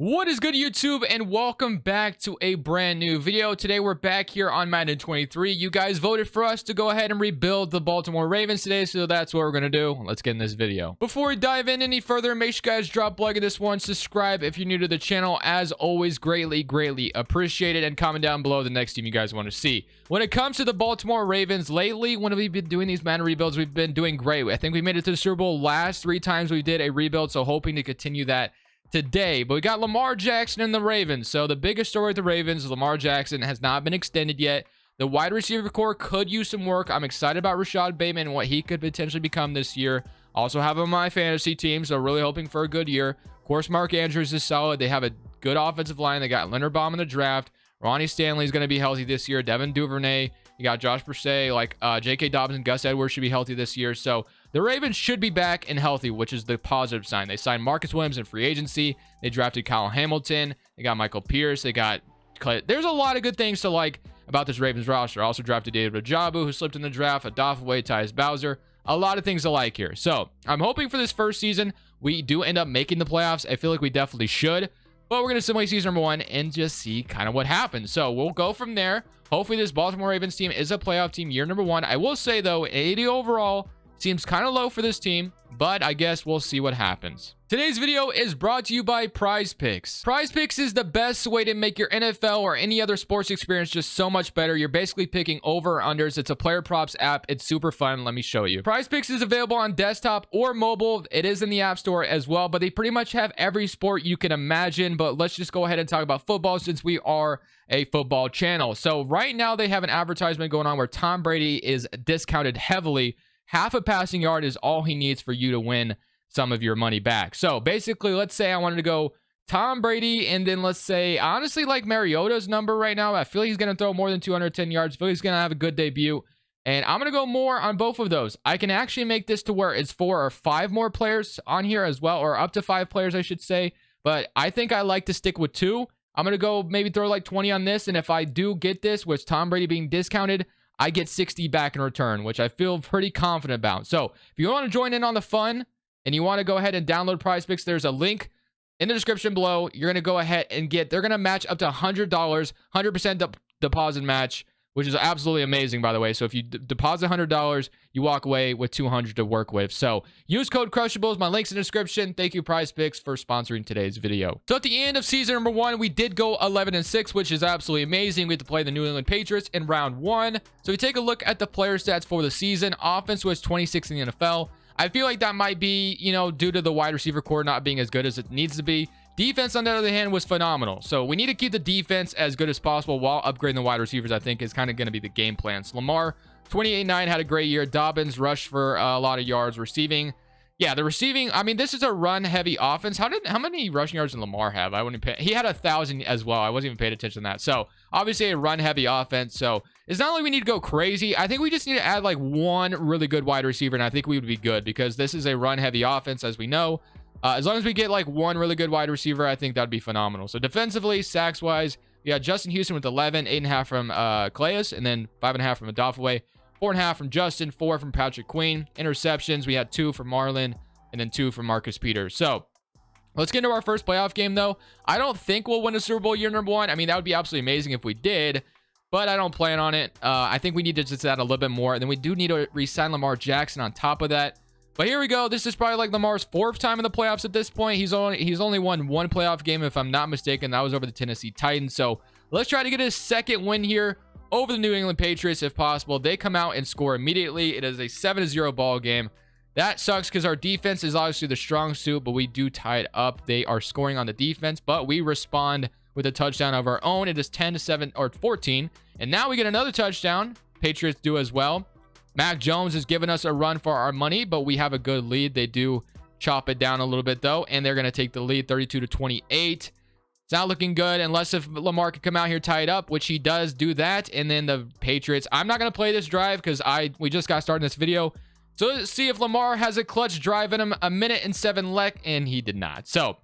What is good, YouTube, and welcome back to a brand new video. Today we're back here on Madden 23. You guys voted for us to go ahead and rebuild the Baltimore Ravens today, so that's what we're gonna do. Let's get in this video. Before we dive in any further, make sure you guys drop a like at this one, subscribe if you're new to the channel. As always, greatly appreciated, and comment down below the next team you guys want to see. When it comes to the Baltimore Ravens, lately when we've been doing these Madden rebuilds, we've been doing great. I think we made it to the Super Bowl last 3 times we did a rebuild, so hoping to continue that today. But we got Lamar Jackson and the Ravens. So the biggest story with the Ravens is Lamar Jackson has not been extended yet. The wide receiver core could use some work. I'm excited about Rashad Bateman and what he could potentially become this year. Also have him on my fantasy team, so really hoping for a good year. Of course, Mark Andrews is solid. They have a good offensive line. They got Leonard Baum in the draft. Ronnie Stanley is going to be healthy this year. Devin Duvernay. You got Josh Broussard, J.K. Dobbins and Gus Edwards should be healthy this year. So the Ravens should be back and healthy, which is the positive sign. They signed Marcus Williams in free agency. They drafted Kyle Hamilton. They got Michael Pierce. They got Clay. There's a lot of good things to like about this Ravens roster. Also drafted David Ajabu, who slipped in the draft. Adafaway, Tyus Bowser. A lot of things to like here. So I'm hoping for this first season, we do end up making the playoffs. I feel like we definitely should. But we're going to simulate season number 1 and just see kind of what happens. So we'll go from there. Hopefully this Baltimore Ravens team is a playoff team year number 1. I will say, though, 80 overall seems kind of low for this team, but I guess we'll see what happens. Today's video is brought to you by Prize Picks. Prize Picks is the best way to make your NFL or any other sports experience just so much better. You're basically picking over or unders. It's a player props app. It's super fun. Let me show you. Prize Picks is available on desktop or mobile. It is in the App Store as well, but they pretty much have every sport you can imagine. But let's just go ahead and talk about football since we are a football channel. So right now they have an advertisement going on where Tom Brady is discounted heavily. Half a passing yard is all he needs for you to win some of your money back. So basically, let's say I wanted to go Tom Brady, and then let's say, honestly, like Mariota's number right now, I feel like he's going to throw more than 210 yards. I feel like he's going to have a good debut, and I'm going to go more on both of those. I can actually make this to where it's 4 or 5 more players on here as well, or up to 5 players, I should say, but I think I like to stick with 2. I'm going to go maybe throw like 20 on this, and if I do get this, with Tom Brady being discounted, I get 60 back in return, which I feel pretty confident about. So if you want to join in on the fun and you want to go ahead and download Prize Picks, there's a link in the description below. You're going to go ahead and they're going to match up to $100, 100% deposit match, which is absolutely amazing, by the way. So if you deposit $100, you walk away with $200 to work with. So use code Crushables. My link's in the description. Thank you, Prize Picks, for sponsoring today's video. So at the end of season number 1, we did go 11-6, which is absolutely amazing. We had to play the New England Patriots in round 1. So if you take a look at the player stats for the season, offense was 26th in the NFL. I feel like that might be, due to the wide receiver core not being as good as it needs to be. Defense, on the other hand, was phenomenal. So we need to keep the defense as good as possible while upgrading the wide receivers, I think, is kind of going to be the game plan. So Lamar, 28-9, had a great year. Dobbins rushed for a lot of yards. Receiving, yeah, the receiving, I mean, this is a run-heavy offense. How many rushing yards did Lamar have? He had 1,000 as well. I wasn't even paying attention to that. So obviously a run-heavy offense. So it's not like we need to go crazy. I think we just need to add like 1 really good wide receiver, and I think we would be good because this is a run-heavy offense, as we know. As long as we get like 1 really good wide receiver, I think that'd be phenomenal. So defensively, sacks-wise, we got Justin Houston with 11, 8.5 from Calais, and then 5.5 from Adafaway, 4.5 from Justin, 4 from Patrick Queen. Interceptions, we had 2 from Marlon, and then 2 from Marcus Peters. So let's get into our first playoff game, though. I don't think we'll win a Super Bowl year number 1. I mean, that would be absolutely amazing if we did, but I don't plan on it. I think we need to just add a little bit more, and then we do need to re-sign Lamar Jackson on top of that. But here we go. This is probably like Lamar's 4th time in the playoffs at this point. He's only won 1 playoff game, if I'm not mistaken. That was over the Tennessee Titans. So let's try to get his 2nd win here over the New England Patriots if possible. They come out and score immediately. It is a 7-0 ball game. That sucks because our defense is obviously the strong suit, but we do tie it up. They are scoring on the defense, but we respond with a touchdown of our own. It is 10-7 or 14. And now we get another touchdown. Patriots do as well. Mac Jones is giving us a run for our money, but we have a good lead. They do chop it down a little bit, though, and they're going to take the lead 32-28. It's not looking good unless if Lamar can come out here, tie it up, which he does do that. And then the Patriots, I'm not going to play this drive because we just got started in this video. So let's see if Lamar has a clutch drive in him, 1:07 left, and he did not. So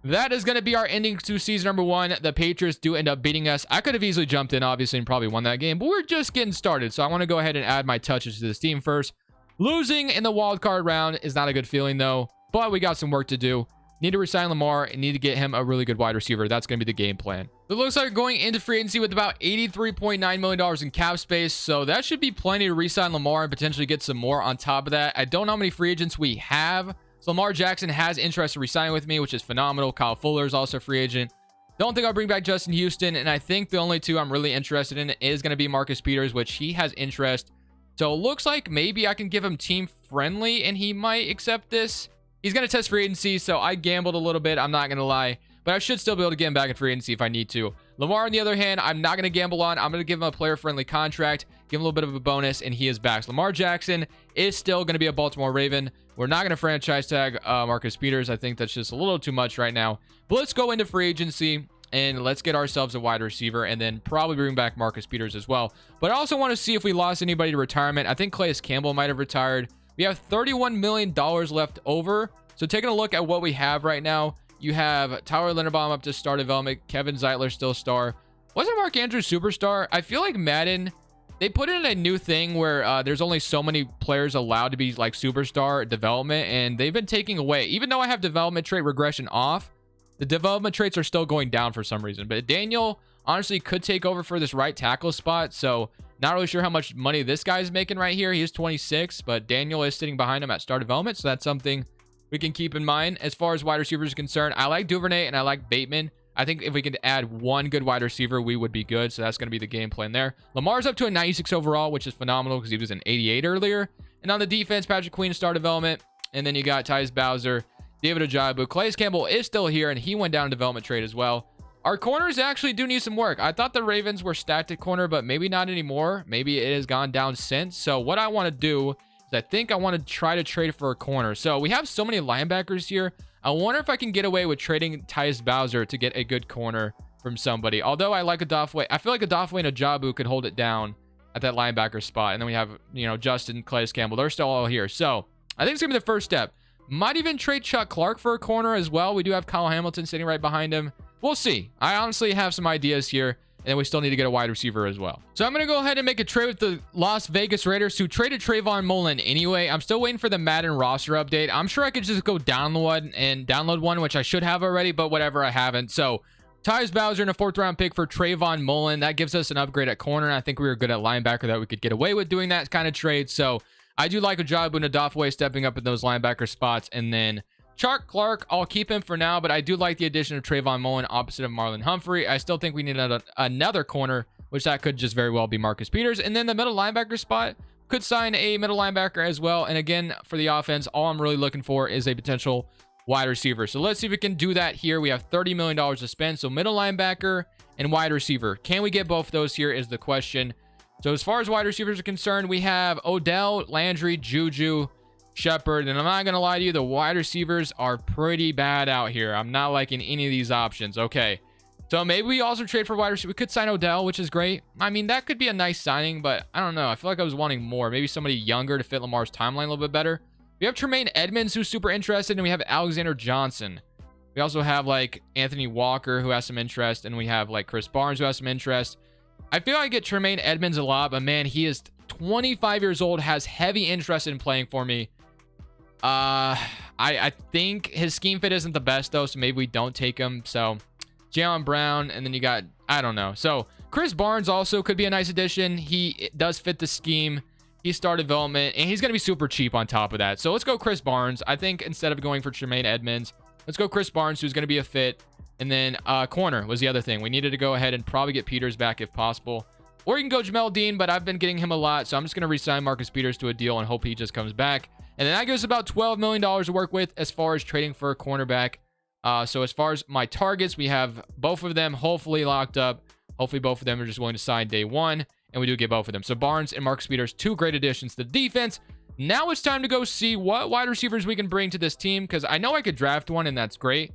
that is going to be our ending to season number 1. The Patriots do end up beating us. I could have easily jumped in, obviously, and probably won that game, but we're just getting started. So I want to go ahead and add my touches to this team first. Losing in the wild card round is not a good feeling, though, but we got some work to do. Need to resign Lamar and need to get him a really good wide receiver. That's going to be the game plan. It looks like we're going into free agency with about $83.9 million in cap space. So that should be plenty to resign Lamar and potentially get some more on top of that. I don't know how many free agents we have. So Lamar Jackson has interest in resigning with me, which is phenomenal. Kyle Fuller is also a free agent. Don't think I'll bring back Justin Houston. And I think the only two I'm really interested in is going to be Marcus Peters, which he has interest. So it looks like maybe I can give him team friendly and he might accept this. He's going to test free agency, so I gambled a little bit. I'm not going to lie. But I should still be able to get him back in free agency if I need to. Lamar, on the other hand, I'm not going to gamble on. I'm going to give him a player-friendly contract, give him a little bit of a bonus, and he is back. So Lamar Jackson is still going to be a Baltimore Raven. We're not going to franchise tag Marcus Peters. I think that's just a little too much right now. But let's go into free agency, and let's get ourselves a wide receiver, and then probably bring back Marcus Peters as well. But I also want to see if we lost anybody to retirement. I think Calais Campbell might have retired. We have $31 million left over. So taking a look at what we have right now, you have Tyler Linderbaum up to star development. Kevin Zeitler still star. Wasn't Mark Andrews superstar? I feel like Madden, they put in a new thing where there's only so many players allowed to be like superstar development, and they've been taking away. Even though I have development trait regression off, the development traits are still going down for some reason. But Daniel honestly could take over for this right tackle spot. So not really sure how much money this guy's making right here. He is 26, but Daniel is sitting behind him at star development. So that's something we can keep in mind. As far as wide receivers are concerned, I like Duvernay and I like Bateman. I think if we could add one good wide receiver, we would be good. So that's going to be the game plan there. Lamar's up to a 96 overall, which is phenomenal because he was an 88 earlier. And on the defense, Patrick Queen, star development. And then you got Tyus Bowser, David Ajabu. Calais Campbell is still here, and he went down in development trade as well. Our corners actually do need some work. I thought the Ravens were stacked at corner, but maybe not anymore. Maybe it has gone down since. So what I want to do is I think I want to try to trade for a corner. So we have so many linebackers here. I wonder if I can get away with trading Tyus Bowser to get a good corner from somebody. Although I like Adofwe. I feel like Adofwe and Ajabu could hold it down at that linebacker spot. And then we have, Justin, Calais Campbell. They're still all here. So I think it's going to be the first step. Might even trade Chuck Clark for a corner as well. We do have Kyle Hamilton sitting right behind him. We'll see. I honestly have some ideas here. And then we still need to get a wide receiver as well. So I'm going to go ahead and make a trade with the Las Vegas Raiders, who traded Trayvon Mullen anyway. I'm still waiting for the Madden roster update. I'm sure I could just go download one, which I should have already, but whatever, I haven't. So Tyus Bowser and a 4th round pick for Trayvon Mullen. That gives us an upgrade at corner. I think we were good at linebacker that we could get away with doing that kind of trade. So I do like Ajabu and Adofwe stepping up in those linebacker spots. And then Chuck Clark, I'll keep him for now, but I do like the addition of Trayvon Mullen opposite of Marlon Humphrey. I still think we need another corner, which that could just very well be Marcus Peters. And then the middle linebacker spot, could sign a middle linebacker as well. And again, for the offense, all I'm really looking for is a potential wide receiver. So let's see if we can do that here. We have $30 million to spend. So middle linebacker and wide receiver. Can we get both of those here is the question. So as far as wide receivers are concerned, we have Odell, Landry, Juju, Shepard, and I'm not gonna lie to you, the wide receivers are pretty bad out here. I'm not liking any of these options. Okay, so maybe we also trade for wide receiver. We could sign Odell, which is great. I mean, that could be a nice signing, but I don't know. I feel like I was wanting more. Maybe somebody younger to fit Lamar's timeline a little bit better. We have Tremaine Edmonds, who's super interested, and we have Alexander Johnson. We also have like Anthony Walker, who has some interest, and we have like Chris Barnes, who has some interest. I feel like I get Tremaine Edmonds a lot, but man, he is 25 years old, has heavy interest in playing for me. I think his scheme fit isn't the best though, so maybe we don't take him. So Jalen Brown, and then you got, I don't know. So Chris Barnes also could be a nice addition. He does fit the scheme. He's star development, and he's going to be super cheap on top of that. So let's go Chris Barnes. I think instead of going for Tremaine Edmonds, let's go Chris Barnes, who's going to be a fit. And then corner was the other thing. We needed to go ahead and probably get Peters back if possible. Or you can go Jamel Dean, but I've been getting him a lot, so I'm just going to re-sign Marcus Peters to a deal and hope he just comes back. And then that gives us about $12 million to work with as far as trading for a cornerback. So as far as my targets, we have both of them hopefully locked up. Hopefully both of them are just willing to sign day one, and we do get both of them. So Barnes and Marcus Peters, 2 great additions to the defense. Now it's time to go see what wide receivers we can bring to this team, because I know I could draft one, and that's great.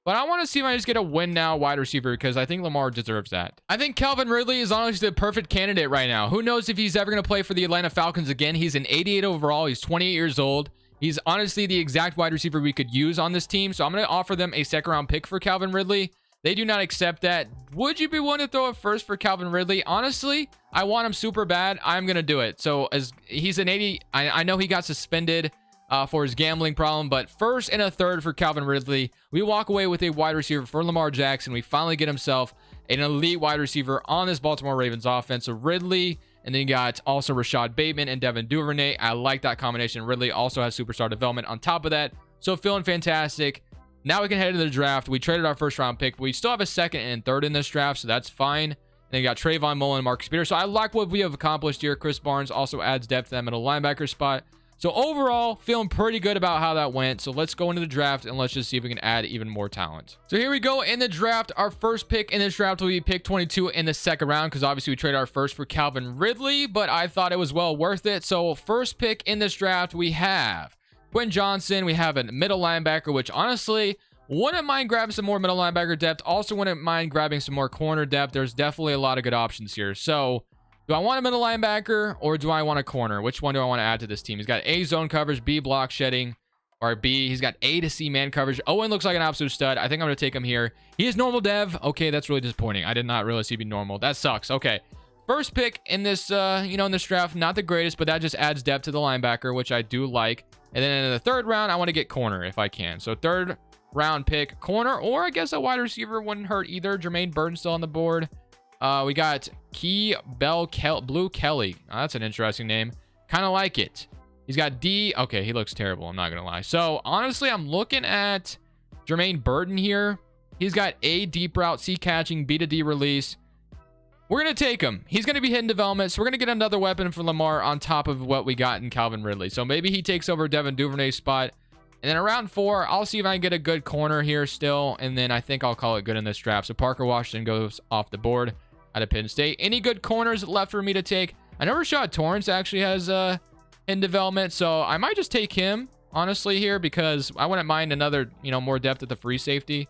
But I want to see if I just get a win now wide receiver, because I think Lamar deserves that. I think Calvin Ridley is honestly the perfect candidate right now. Who knows if he's ever going to play for the Atlanta Falcons again. He's an 88 overall. He's 28 years old. He's honestly the exact wide receiver we could use on this team. So I'm going to offer them a 2nd round pick for Calvin Ridley. They do not accept that. Would you be willing to throw a first for Calvin Ridley? Honestly, I want him super bad. I'm going to do it. So as he's an 80, I know he got suspended for his gambling problem. But first and a third for Calvin Ridley. We walk away with a wide receiver for Lamar Jackson. We finally get himself an elite wide receiver on this Baltimore Ravens offense. So Ridley, and then you got also Rashad Bateman and Devin Duvernay. I like that combination. Ridley also has superstar development on top of that. So feeling fantastic. Now we can head into the draft. We traded our first round pick, but we still have a second and third in this draft, so that's fine. Then you got Trayvon Mullen and Marcus Peters. So I like what we have accomplished here. Chris Barnes also adds depth to that middle linebacker spot. So overall, feeling pretty good about how that went. So let's go into the draft and let's just see if we can add even more talent. So here we go in the draft. Our first pick in this draft will be pick 22 in the second round, because obviously we traded our first for Calvin Ridley, but I thought it was well worth it. So first pick in this draft, we have Quinn Johnson. We have a middle linebacker, which honestly, wouldn't mind grabbing some more middle linebacker depth. Also wouldn't mind grabbing some more corner depth. There's definitely a lot of good options here. So do I want a middle linebacker or do I want a corner? Which one do I want to add to this team? He's got A, zone coverage, B, block shedding, or B, he's got A to C man coverage. Owen looks like an absolute stud. I think I'm going to take him here. He is normal dev. Okay, that's really disappointing. I did not realize he'd be normal. That sucks. Okay. First pick in this, in this draft, not the greatest, but that just adds depth to the linebacker, which I do like. And then in the third round, I want to get corner if I can. So third round pick, corner, or I guess a wide receiver wouldn't hurt either. Jermaine Burton still on the board. We got Blue Kelly. Oh, that's an interesting name. Kind of like it. He's got D. Okay, he looks terrible. I'm not going to lie. So, honestly, I'm looking at Jermaine Burton here. He's got A, deep route, C, catching, B to D release. We're going to take him. He's going to be hidden development, so we're going to get another weapon for Lamar on top of what we got in Calvin Ridley. So, maybe he takes over Devin Duvernay's spot. And then around 4, I'll see if I can get a good corner here still. And then I think I'll call it good in this draft. So, Parker Washington goes off the board out of Penn State. Any good corners left for me to take? I know Rashad Torrance actually has in development, so I might just take him honestly here, because I wouldn't mind another, more depth at the free safety,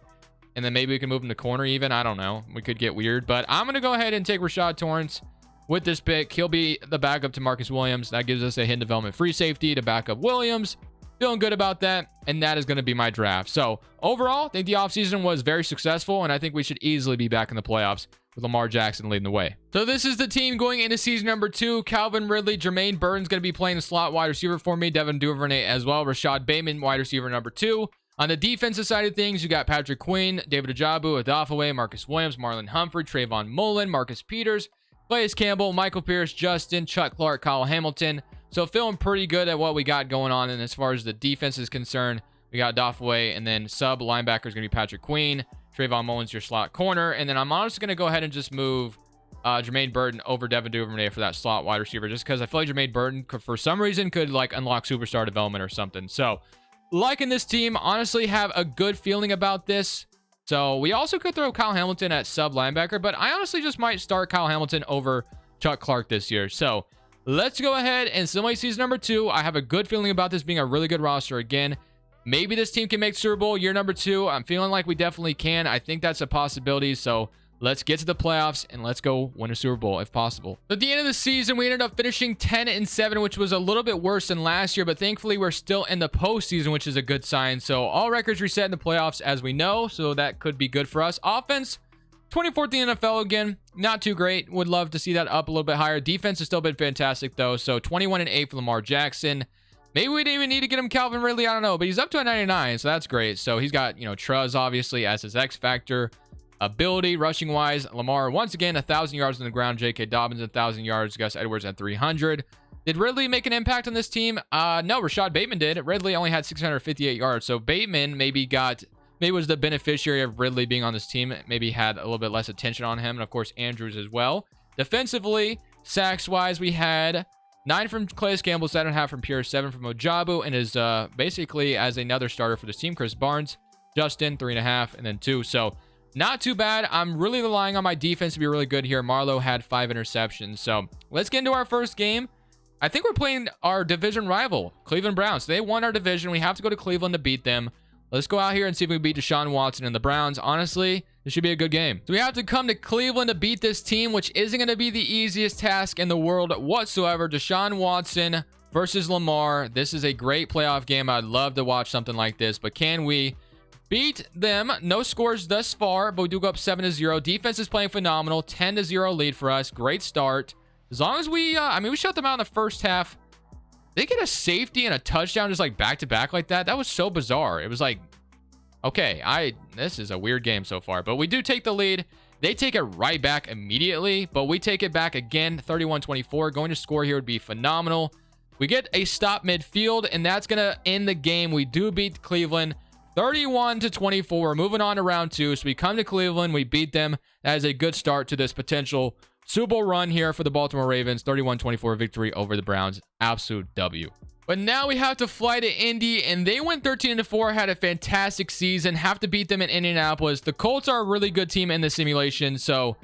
and then maybe we can move him to corner even. I don't know, we could get weird, but I'm gonna go ahead and take Rashad Torrance with this pick. He'll be the backup to Marcus Williams. That gives us a hidden development free safety to back up Williams. Feeling good about that, and that is going to be my draft. So overall, I think the offseason was very successful, and I think we should easily be back in the playoffs with Lamar Jackson leading the way. So this is the team going into season number 2. Calvin Ridley, Jermaine Burton's going to be playing the slot wide receiver for me. Devin Duvernay as well. Rashad Bateman, wide receiver number 2. On the defensive side of things, you got Patrick Queen, David Ojabo, Adafaway, Marcus Williams, Marlon Humphrey, Trayvon Mullen, Marcus Peters, Calais Campbell, Michael Pierce, Justin, Chuck Clark, Kyle Hamilton. So feeling pretty good at what we got going on. And as far as the defense is concerned, we got Doffaway, and then sub linebacker is going to be Patrick Queen. Trayvon Mullen's your slot corner. And then I'm honestly going to go ahead and just move Jermaine Burton over Devin Duvernay for that slot wide receiver, just because I feel like Jermaine Burton could, for some reason, could like unlock superstar development or something. So liking this team, honestly have a good feeling about this. So we also could throw Kyle Hamilton at sub linebacker, but I honestly just might start Kyle Hamilton over Chuck Clark this year. So let's go ahead and simulate season number 2. I have a good feeling about this being a really good roster again. Maybe this team can make Super Bowl year number 2. I'm feeling like we definitely can. I think that's a possibility. So let's get to the playoffs and let's go win a Super Bowl if possible. At the end of the season, we ended up finishing 10-7, which was a little bit worse than last year, but thankfully we're still in the postseason, which is a good sign. So all records reset in the playoffs, as we know, so that could be good for us. Offense, 24th in the NFL again, not too great. Would love to see that up a little bit higher. Defense has still been fantastic though. So 21-8 for Lamar Jackson. Maybe we didn't even need to get him Calvin Ridley. I don't know, but he's up to a 99, so that's great. So he's got, Truz obviously as his X factor. Ability, rushing wise, Lamar once again 1,000 yards on the ground. J.K. Dobbins 1,000 yards. Gus Edwards at 300. Did Ridley make an impact on this team? No, Rashad Bateman did. Ridley only had 658 yards. So Bateman maybe was the beneficiary of Ridley being on this team. Maybe had a little bit less attention on him, and of course Andrews as well. Defensively, sacks wise, we had 9 from Calais Campbell, 7.5 from Pierce, 7 from Ojabo, and is basically as another starter for this team. Chris Barnes, Justin 3.5, and then 2. So not too bad. I'm really relying on my defense to be really good here. Marlowe had 5 interceptions. So let's get into our first game. I think we're playing our division rival, Cleveland Browns. They won our division. We have to go to Cleveland to beat them. Let's go out here and see if we can beat Deshaun Watson and the Browns. Honestly, this should be a good game. So we have to come to Cleveland to beat this team, which isn't going to be the easiest task in the world whatsoever. Deshaun Watson versus Lamar. This is a great playoff game. I'd love to watch something like this, but can we beat them? No scores thus far, but we do go up 7-0. Defense is playing phenomenal. 10-0 lead for us. Great start. As long as we, we shut them out in the first half. They get a safety and a touchdown just like back to back like that. That was so bizarre. It was like, okay, this is a weird game so far, but we do take the lead. They take it right back immediately, but we take it back again, 31-24. Going to score here would be phenomenal. We get a stop midfield, and that's going to end the game. We do beat Cleveland 31-24. We're moving on to round 2. So we come to Cleveland. We beat them. That is a good start to this potential Super Bowl run here for the Baltimore Ravens. 31-24 victory over the Browns. Absolute W. But now we have to fly to Indy, and they went 13-4, had a fantastic season. Have to beat them in Indianapolis. The Colts are a really good team in the simulation, so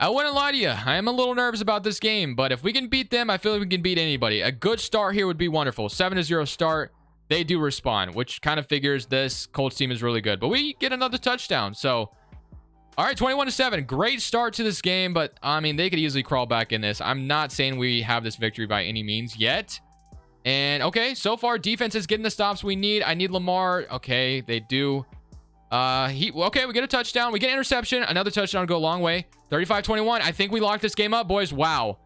I wouldn't lie to you. I am a little nervous about this game, but if we can beat them, I feel like we can beat anybody. A good start here would be wonderful. 7-0 start. They do respond, which kind of figures this Colts team is really good. But we get another touchdown, so all right, 21-7. Great start to this game, but I mean, they could easily crawl back in this. I'm not saying we have this victory by any means yet. And okay, so far defense is getting the stops we need. I need Lamar. Okay, they do. Okay, we get a touchdown. We get an interception. Another touchdown to go a long way. 35-21. I think we locked this game up, boys. Wow.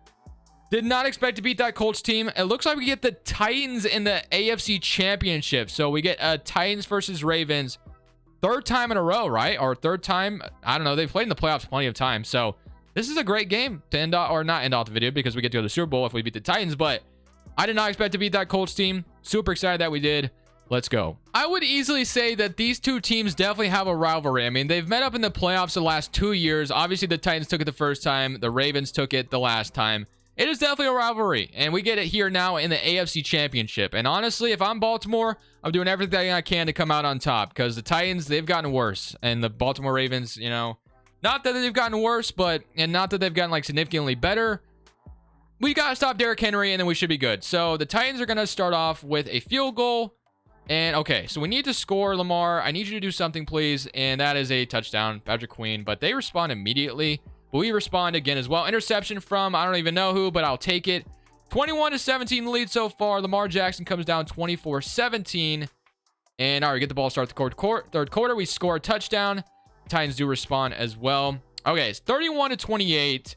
Did not expect to beat that Colts team. It looks like we get the Titans in the AFC Championship. So we get Titans versus Ravens. Third time in a row, right? Or third time. I don't know. They've played in the playoffs plenty of times. So this is a great game to end off, or not end off the video, because we get to go to the Super Bowl if we beat the Titans. But I did not expect to beat that Colts team. Super excited that we did. Let's go. I would easily say that these two teams definitely have a rivalry. I mean, they've met up in the playoffs the last 2 years. Obviously, the Titans took it the first time. The Ravens took it the last time. It is definitely a rivalry, and we get it here now in the AFC Championship. And honestly, if I'm Baltimore, I'm doing everything I can to come out on top, because the Titans, they've gotten worse. And the Baltimore Ravens, you know, not that they've gotten worse, but, and not that they've gotten like significantly better. We got to stop Derrick Henry, and then we should be good. So the Titans are going to start off with a field goal. And okay, so we need to score, Lamar. I need you to do something, please. And that is a touchdown, Patrick Queen. But they respond immediately. But we respond again as well. Interception from, I don't even know who, but I'll take it. 21-17 lead so far. Lamar Jackson comes down 24-17. And all right, we get the ball, start the third quarter. We score a touchdown. Titans do respond as well. Okay, it's 31-28.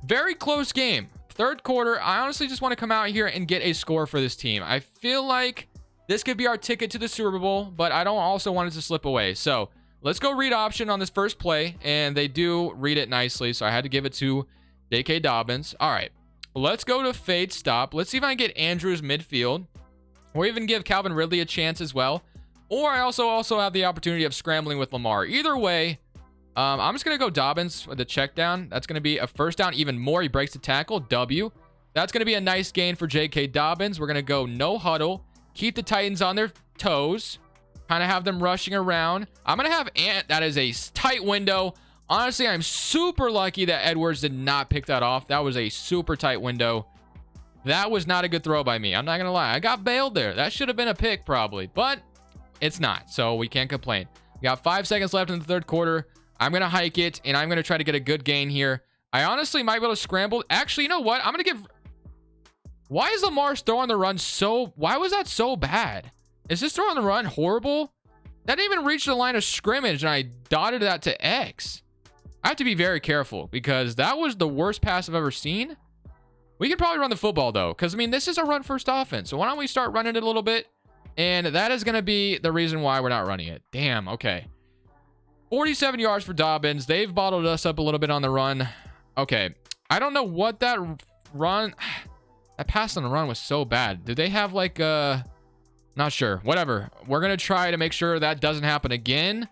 Very close game. Third quarter, I honestly just want to come out here and get a score for this team. I feel like this could be our ticket to the Super Bowl, but I don't also want it to slip away. So let's go read option on this first play, and they do read it nicely, so I had to give it to J.K. Dobbins. All right, let's go to fade stop. Let's see if I can get Andrews midfield, or even give Calvin Ridley a chance as well. Or I also have the opportunity of scrambling with Lamar. Either way, I'm just going to go Dobbins with the check down. That's going to be a first down even more. He breaks the tackle. W. That's going to be a nice gain for J.K. Dobbins. We're going to go no huddle. Keep the Titans on their toes. Kind of have them rushing around. I'm going to have Ant. That is a tight window. Honestly, I'm super lucky that Edwards did not pick that off. That was a super tight window. That was not a good throw by me. I'm not going to lie. I got bailed there. That should have been a pick probably, but it's not. So we can't complain. We got 5 seconds left in the third quarter. I'm going to hike it, and I'm going to try to get a good gain here. I honestly might be able to scramble. Actually, you know what? I'm going to give... Why is Lamar's throw on the run so... Why was that so bad? Is this throw on the run horrible? That didn't even reach the line of scrimmage, and I dotted that to X. I have to be very careful, because that was the worst pass I've ever seen. We could probably run the football, though, because, I mean, this is a run-first offense. So why don't we start running it a little bit? And that is going to be the reason why we're not running it. Damn, okay. 47 yards for Dobbins. They've bottled us up a little bit on the run. Okay. I don't know what that run... That pass on the run was so bad. Did they have like not sure. Whatever. We're going to try to make sure that doesn't happen again.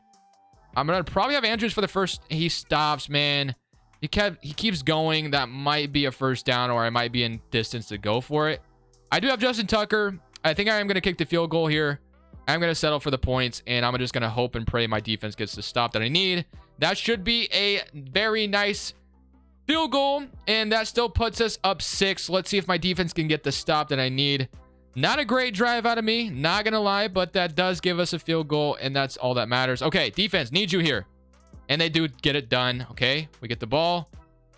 I'm going to probably have Andrews for the first. He stops, man. He keeps going. That might be a first down, or I might be in distance to go for it. I do have Justin Tucker. I think I am going to kick the field goal here. I'm going to settle for the points, and I'm just going to hope and pray my defense gets the stop that I need. That should be a very nice field goal, and that still puts us up 6. Let's see if my defense can get the stop that I need. Not a great drive out of me, not gonna lie, but that does give us a field goal, and that's all that matters. Okay, defense needs you here, and they do get it done. Okay, we get the ball,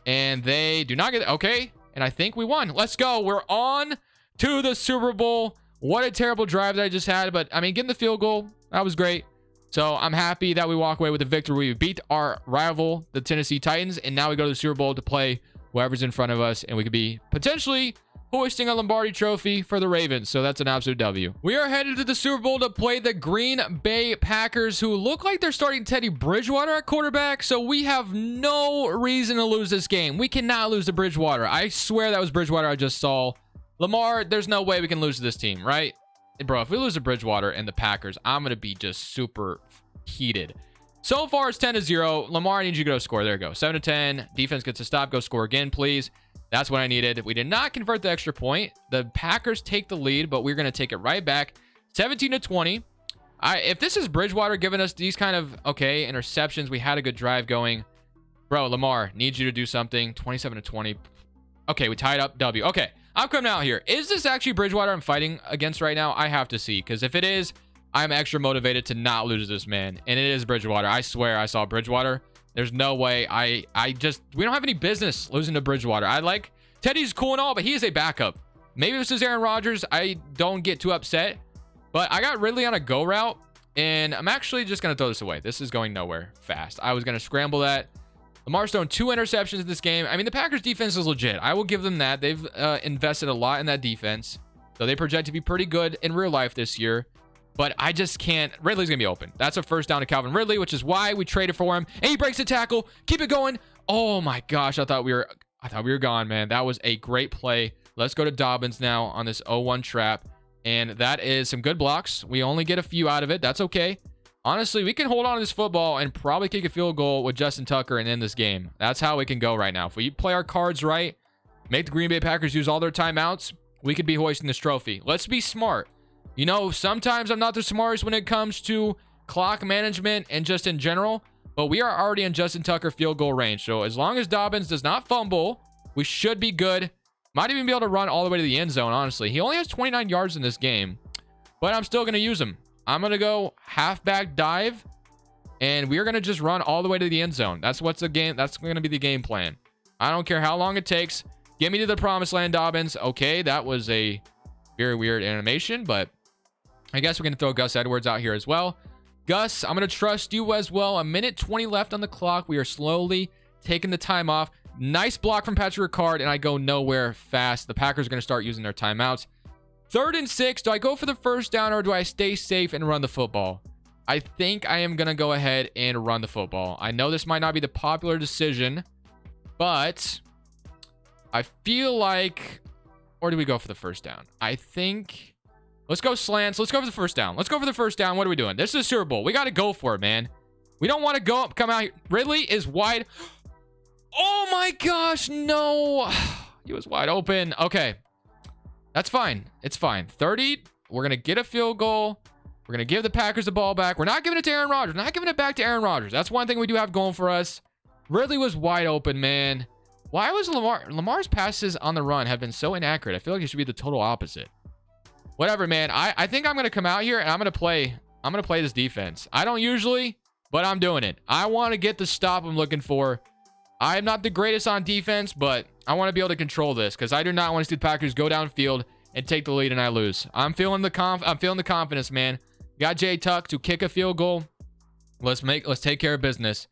and they do not get it. Okay, and I think we won. Let's go. We're on to the Super Bowl. What a terrible drive that I just had, but I mean, getting the field goal, that was great. So I'm happy that we walk away with a victory. We beat our rival, the Tennessee Titans, and now we go to the Super Bowl to play whoever's in front of us, and we could be potentially hoisting a Lombardi trophy for the Ravens. So that's an absolute W. We are headed to the Super Bowl to play the Green Bay Packers, who look like they're starting Teddy Bridgewater at quarterback. So we have no reason to lose this game. We cannot lose to Bridgewater. I swear that was Bridgewater I just saw. Lamar, there's no way we can lose to this team, right? Bro, if we lose to Bridgewater and the Packers, I'm going to be just super heated. So far, it's 10-0. Lamar, I need you to go score. There you go. 7-10. Defense gets a stop. Go score again, please. That's what I needed. We did not convert the extra point. The Packers take the lead, but we're going to take it right back. 17-20. If this is Bridgewater giving us these kind of, okay, interceptions, we had a good drive going. Bro, Lamar, need you to do something. 27-20. Okay, we tied up. W. Okay, I'm coming out here. Is this actually Bridgewater I'm fighting against right now? I have to see, because if it is, I'm extra motivated to not lose this man. And it is Bridgewater. I swear I saw Bridgewater. There's no way. We don't have any business losing to Bridgewater. I like Teddy's cool and all, but he is a backup. Maybe this is Aaron Rodgers. I don't get too upset, but I got Ridley on a go route, and I'm actually just going to throw this away. This is going nowhere fast. I was going to scramble that. Lamar's thrown 2 interceptions in this game. I mean, the Packers defense is legit. I will give them that. They've invested a lot in that defense, so they project to be pretty good in real life this year. But I just can't. Ridley's going to be open. That's a first down to Calvin Ridley, which is why we traded for him. And he breaks the tackle. Keep it going. Oh, my gosh. I thought we were gone, man. That was a great play. Let's go to Dobbins now on this 0-1 trap. And that is some good blocks. We only get a few out of it. That's okay. Honestly, we can hold on to this football and probably kick a field goal with Justin Tucker and end this game. That's how we can go right now. If we play our cards right, make the Green Bay Packers use all their timeouts, we could be hoisting this trophy. Let's be smart. You know, sometimes I'm not the smartest when it comes to clock management and just in general, but we are already in Justin Tucker field goal range. So as long as Dobbins does not fumble, we should be good. Might even be able to run all the way to the end zone, honestly. He only has 29 yards in this game, but I'm still going to use him. I'm going to go halfback dive, and we're going to just run all the way to the end zone. That's what's the game. That's going to be the game plan. I don't care how long it takes. Get me to the promised land, Dobbins. Okay, that was a very weird animation, but I guess we're going to throw Gus Edwards out here as well. Gus, I'm going to trust you as well. 1:20 left on the clock. We are slowly taking the time off. Nice block from Patrick Ricard, and I go nowhere fast. The Packers are going to start using their timeouts. 3rd and 6. Do I go for the first down, or do I stay safe and run the football? I think I am going to go ahead and run the football. I know this might not be the popular decision, but I feel like... Or do we go for the first down? I think... Let's go slants. Let's go for the first down. Let's go for the first down. What are we doing? This is Super Bowl. We got to go for it, man. We don't want to go up, come out here. Ridley is wide. Oh my gosh, no. He was wide open. Okay. That's fine. It's fine. 30. We're going to get a field goal. We're going to give the Packers the ball back. We're not giving it to Aaron Rodgers. We're not giving it back to Aaron Rodgers. That's one thing we do have going for us. Ridley was wide open, man. Why was Lamar's passes on the run have been so inaccurate? I feel like it should be the total opposite. Whatever, man. I think I'm going to come out here and I'm going to play this defense. I don't usually, but I'm doing it. I want to get the stop I'm looking for. I'm not the greatest on defense, but I want to be able to control this because I do not want to see the Packers go downfield and take the lead and I lose. I'm feeling the confidence, man. Got Jay Tuck to kick a field goal. Let's take care of business.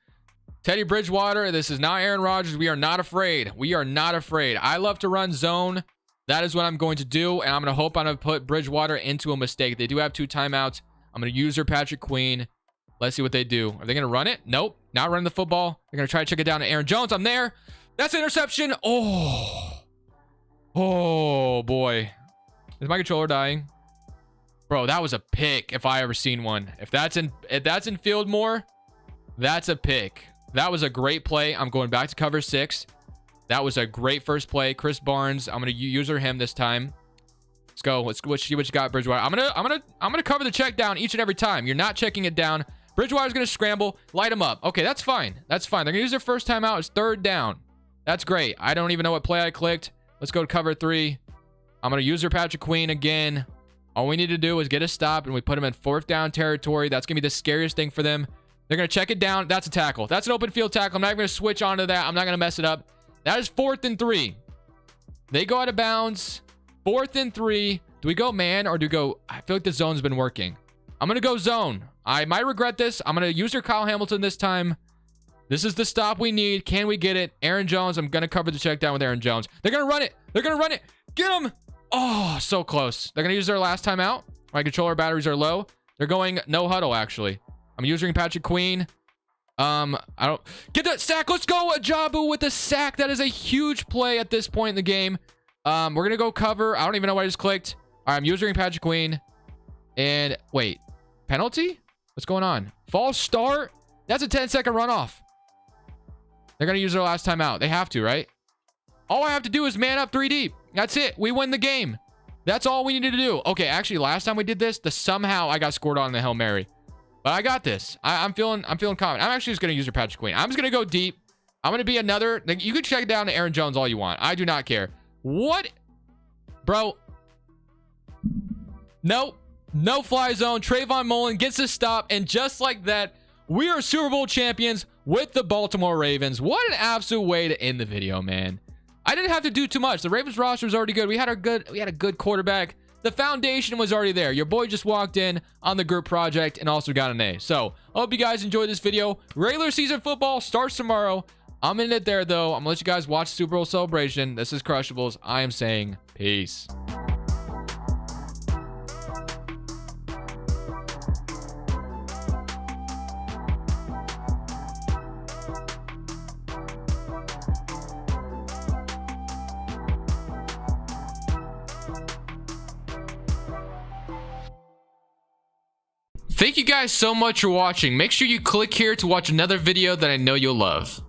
Teddy Bridgewater, this is not Aaron Rodgers. We are not afraid. We are not afraid. I love to run zone. That is what I'm going to do, and I'm going to hope I'm going to put Bridgewater into a mistake. They do have 2 timeouts. I'm going to use their Patrick Queen. Let's see what they do. Are they going to run it? Nope. Not running the football. They're going to try to check it down to Aaron Jones. I'm there. That's an interception. Oh, boy. Is my controller dying? Bro, that was a pick if I ever seen one. If that's in Fieldmore, that's a pick. That was a great play. I'm going back to cover 6. That was a great first play. Chris Barnes. I'm gonna use him this time. Let's go. Let's see what you got, Bridgewater. I'm gonna cover the check down each and every time. You're not checking it down. Bridgewater's gonna scramble, light him up. Okay, that's fine. That's fine. They're gonna use their first time out. It's 3rd down. That's great. I don't even know what play I clicked. Let's go to cover 3. I'm gonna use their Patrick Queen again. All we need to do is get a stop, and we put them in 4th down territory. That's gonna be the scariest thing for them. They're gonna check it down. That's a tackle. That's an open field tackle. I'm not even gonna switch onto that. I'm not gonna mess it up. That is 4th and 3. They go out of bounds. 4th and 3. Do we go man or do we go? I feel like the zone's been working. I'm going to go zone. I might regret this. I'm going to use their Kyle Hamilton this time. This is the stop we need. Can we get it? Aaron Jones. I'm going to cover the check down with Aaron Jones. They're going to run it. They're going to run it. Get him. Oh, so close. They're going to use their last timeout. My controller batteries are low. They're going no huddle, actually. I'm using Patrick Queen. I don't get that sack. Let's go. Ajabu with the sack. That is a huge play at this point in the game. We're going to go cover. I don't even know what I just clicked. All right, I'm using Patrick Queen. And wait, penalty? What's going on? False start? That's a 10-second runoff. They're going to use their last timeout. They have to, right? All I have to do is man up 3 deep. That's it. We win the game. That's all we needed to do. Okay, actually, last time we did this, somehow I got scored on the Hail Mary. But I got this. I'm feeling confident. I'm actually just going to use your Patrick Queen. I'm just going to go deep. I'm going to be another. Like, you can check it down to Aaron Jones all you want. I do not care. What? Bro. Nope. No fly zone. Trayvon Mullen gets a stop. And just like that, we are Super Bowl champions with the Baltimore Ravens. What an absolute way to end the video, man. I didn't have to do too much. The Ravens roster was already good. We had a good quarterback. The foundation was already there. Your boy just walked in on the group project and also got an A. So I hope you guys enjoyed this video. Regular season football starts tomorrow. I'm in it there, though. I'm gonna let you guys watch the Super Bowl celebration. This is Crushables. I am saying peace. Thank you guys so much for watching. Make sure you click here to watch another video that I know you'll love.